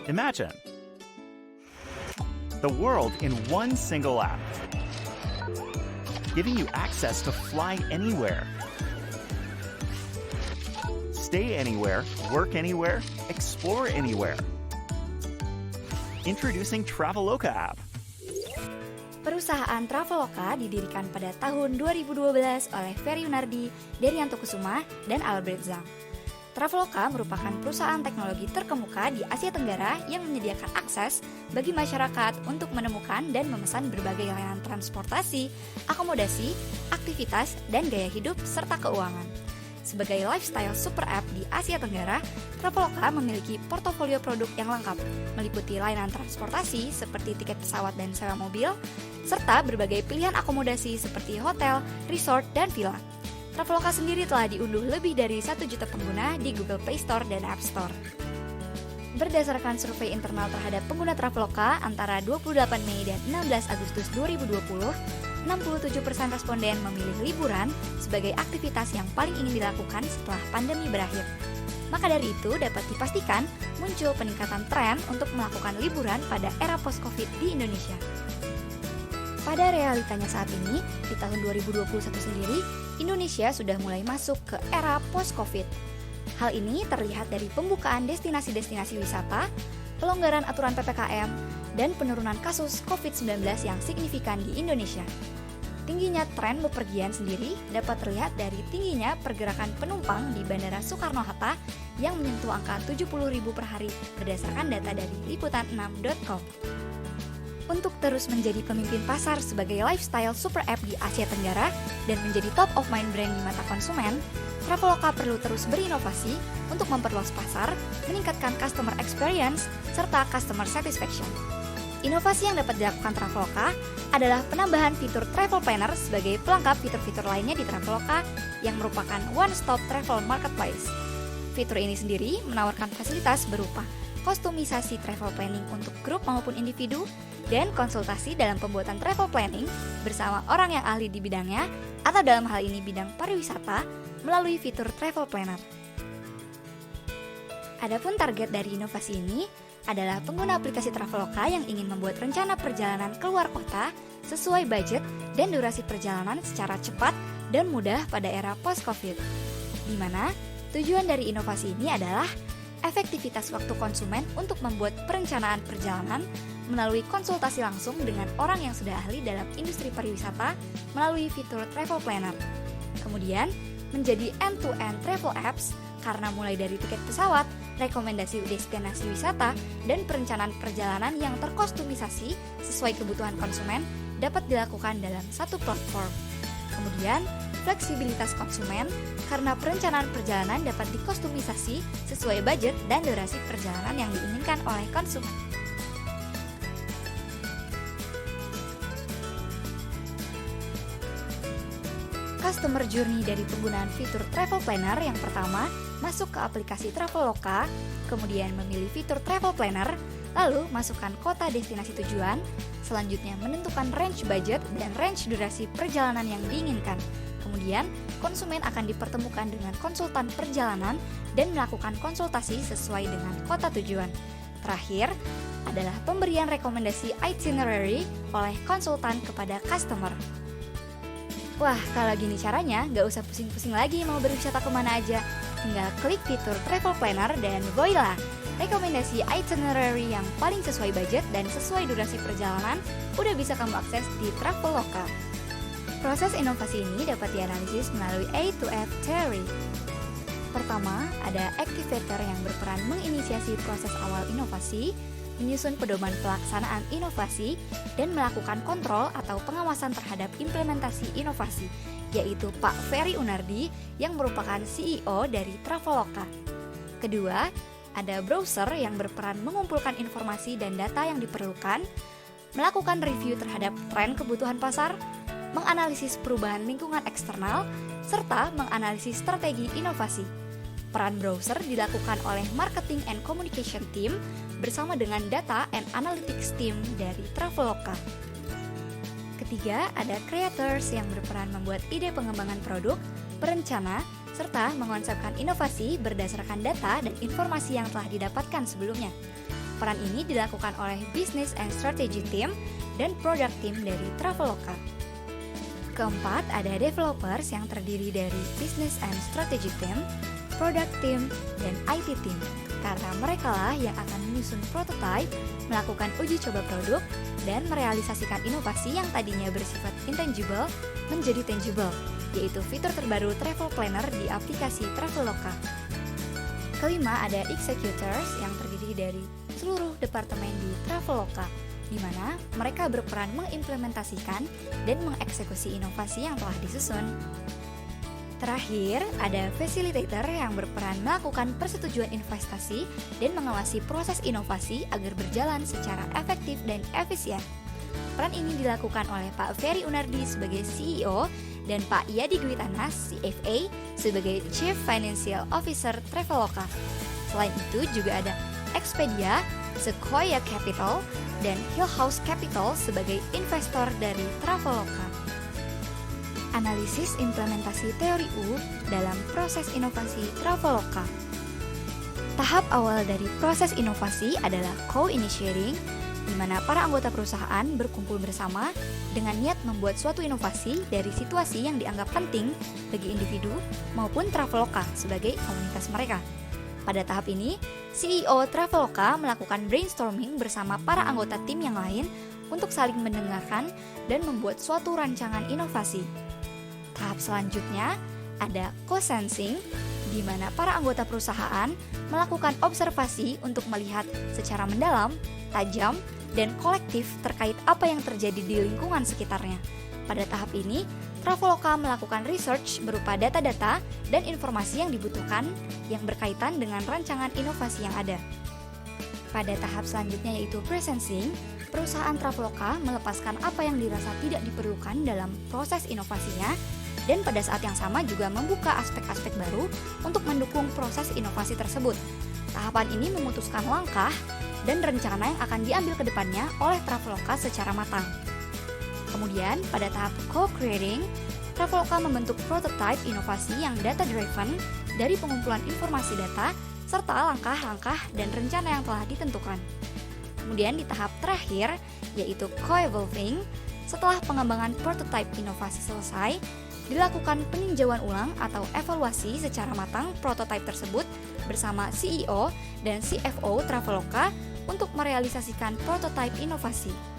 Imagine the world in one single app, giving you access to fly anywhere, stay anywhere, work anywhere, explore anywhere. Introducing Traveloka app. Perusahaan Traveloka didirikan pada tahun 2012 oleh Ferry Yunardi, Derianto Kusuma, dan Albert Zhang. Traveloka merupakan perusahaan teknologi terkemuka di Asia Tenggara yang menyediakan akses bagi masyarakat untuk menemukan dan memesan berbagai layanan transportasi, akomodasi, aktivitas, dan gaya hidup serta keuangan. Sebagai lifestyle super app di Asia Tenggara, Traveloka memiliki portofolio produk yang lengkap, meliputi layanan transportasi seperti tiket pesawat dan sewa mobil, serta berbagai pilihan akomodasi seperti hotel, resort, dan villa. Traveloka sendiri telah diunduh lebih dari 1 juta pengguna di Google Play Store dan App Store. Berdasarkan survei internal terhadap pengguna Traveloka antara 28 Mei dan 16 Agustus 2020, 67% responden memilih liburan sebagai aktivitas yang paling ingin dilakukan setelah pandemi berakhir. Maka dari itu dapat dipastikan muncul peningkatan tren untuk melakukan liburan pada era post-Covid di Indonesia. Pada realitanya saat ini, di tahun 2021 sendiri, Indonesia sudah mulai masuk ke era post-Covid. Hal ini terlihat dari pembukaan destinasi-destinasi wisata, pelonggaran aturan PPKM, dan penurunan kasus COVID-19 yang signifikan di Indonesia. Tingginya tren bepergian sendiri dapat terlihat dari tingginya pergerakan penumpang di Bandara Soekarno-Hatta yang menyentuh angka 70.000 per hari berdasarkan data dari liputan6.com. Untuk terus menjadi pemimpin pasar sebagai lifestyle super app di Asia Tenggara dan menjadi top of mind brand di mata konsumen, Traveloka perlu terus berinovasi untuk memperluas pasar, meningkatkan customer experience, serta customer satisfaction. Inovasi yang dapat dilakukan Traveloka adalah penambahan fitur Travel Planner sebagai pelengkap fitur-fitur lainnya di Traveloka yang merupakan one-stop travel marketplace. Fitur ini sendiri menawarkan fasilitas berupa kostumisasi travel planning untuk grup maupun individu, dan konsultasi dalam pembuatan travel planning bersama orang yang ahli di bidangnya atau dalam hal ini bidang pariwisata melalui fitur Travel Planner. Adapun target dari inovasi ini adalah pengguna aplikasi Traveloka yang ingin membuat rencana perjalanan keluar kota sesuai budget dan durasi perjalanan secara cepat dan mudah pada era post-Covid, di mana tujuan dari inovasi ini adalah efektivitas waktu konsumen untuk membuat perencanaan perjalanan melalui konsultasi langsung dengan orang yang sudah ahli dalam industri pariwisata melalui fitur Travel Planner. Kemudian, menjadi end-to-end travel apps karena mulai dari tiket pesawat, rekomendasi destinasi wisata, dan perencanaan perjalanan yang terkostumisasi sesuai kebutuhan konsumen dapat dilakukan dalam satu platform. Kemudian, fleksibilitas konsumen karena perencanaan perjalanan dapat dikostumisasi sesuai budget dan durasi perjalanan yang diinginkan oleh konsumen. Customer journey dari penggunaan fitur Travel Planner yang pertama masuk ke aplikasi Traveloka, kemudian memilih fitur Travel Planner, lalu masukkan kota destinasi tujuan, selanjutnya menentukan range budget dan range durasi perjalanan yang diinginkan. Kemudian, konsumen akan dipertemukan dengan konsultan perjalanan dan melakukan konsultasi sesuai dengan kota tujuan. Terakhir, adalah pemberian rekomendasi itinerary oleh konsultan kepada customer. Wah, kalau gini caranya, nggak usah pusing-pusing lagi mau berwisata kemana aja. Tinggal klik fitur Travel Planner dan voila! Rekomendasi itinerary yang paling sesuai budget dan sesuai durasi perjalanan udah bisa kamu akses di Traveloka. Proses inovasi ini dapat dianalisis melalui A to F theory. Pertama, ada activator yang berperan menginisiasi proses awal inovasi, menyusun pedoman pelaksanaan inovasi, dan melakukan kontrol atau pengawasan terhadap implementasi inovasi, yaitu Pak Ferry Yunardi yang merupakan CEO dari Traveloka. Kedua, ada browser yang berperan mengumpulkan informasi dan data yang diperlukan, melakukan review terhadap tren kebutuhan pasar, menganalisis perubahan lingkungan eksternal, serta menganalisis strategi inovasi. Peran browser dilakukan oleh Marketing and Communication Team bersama dengan Data and Analytics Team dari Traveloka. Ketiga, ada creators yang berperan membuat ide pengembangan produk, berencana, serta mengonsepkan inovasi berdasarkan data dan informasi yang telah didapatkan sebelumnya. Peran ini dilakukan oleh Business and Strategy Team dan Product Team dari Traveloka. Keempat, ada developers yang terdiri dari Business and Strategy Team, Product Team, dan IT Team. Karena mereka lah yang akan menyusun prototype, melakukan uji coba produk, dan merealisasikan inovasi yang tadinya bersifat intangible menjadi tangible, yaitu fitur terbaru Travel Planner di aplikasi Traveloka. Kelima, ada executors yang terdiri dari seluruh departemen di Traveloka, di mana mereka berperan mengimplementasikan dan mengeksekusi inovasi yang telah disusun. Terakhir, ada facilitator yang berperan melakukan persetujuan investasi dan mengawasi proses inovasi agar berjalan secara efektif dan efisien. Peran ini dilakukan oleh Pak Ferry Unardi sebagai CEO dan Pak Yadi Dwitana CFA sebagai Chief Financial Officer Traveloka. Selain itu juga ada Expedia, Sequoia Capital, dan Hillhouse Capital sebagai investor dari Traveloka. Analisis implementasi teori U dalam proses inovasi Traveloka. Tahap awal dari proses inovasi adalah co-initiating, di mana para anggota perusahaan berkumpul bersama dengan niat membuat suatu inovasi dari situasi yang dianggap penting bagi individu maupun Traveloka sebagai komunitas mereka. Pada tahap ini, CEO Traveloka melakukan brainstorming bersama para anggota tim yang lain untuk saling mendengarkan dan membuat suatu rancangan inovasi. Tahap selanjutnya ada co-sensing, di mana para anggota perusahaan melakukan observasi untuk melihat secara mendalam, tajam, dan kolektif terkait apa yang terjadi di lingkungan sekitarnya. Pada tahap ini, Traveloka melakukan research berupa data-data dan informasi yang dibutuhkan yang berkaitan dengan rancangan inovasi yang ada. Pada tahap selanjutnya yaitu pre-sensing, perusahaan Traveloka melepaskan apa yang dirasa tidak diperlukan dalam proses inovasinya dan pada saat yang sama juga membuka aspek-aspek baru untuk mendukung proses inovasi tersebut. Tahapan ini memutuskan langkah dan rencana yang akan diambil ke depannya oleh Traveloka secara matang. Kemudian, pada tahap co-creating, Traveloka membentuk prototype inovasi yang data-driven dari pengumpulan informasi data serta langkah-langkah dan rencana yang telah ditentukan. Kemudian di tahap terakhir, yaitu co-evolving, setelah pengembangan prototype inovasi selesai, dilakukan peninjauan ulang atau evaluasi secara matang prototipe tersebut bersama CEO dan CFO Traveloka untuk merealisasikan prototipe inovasi.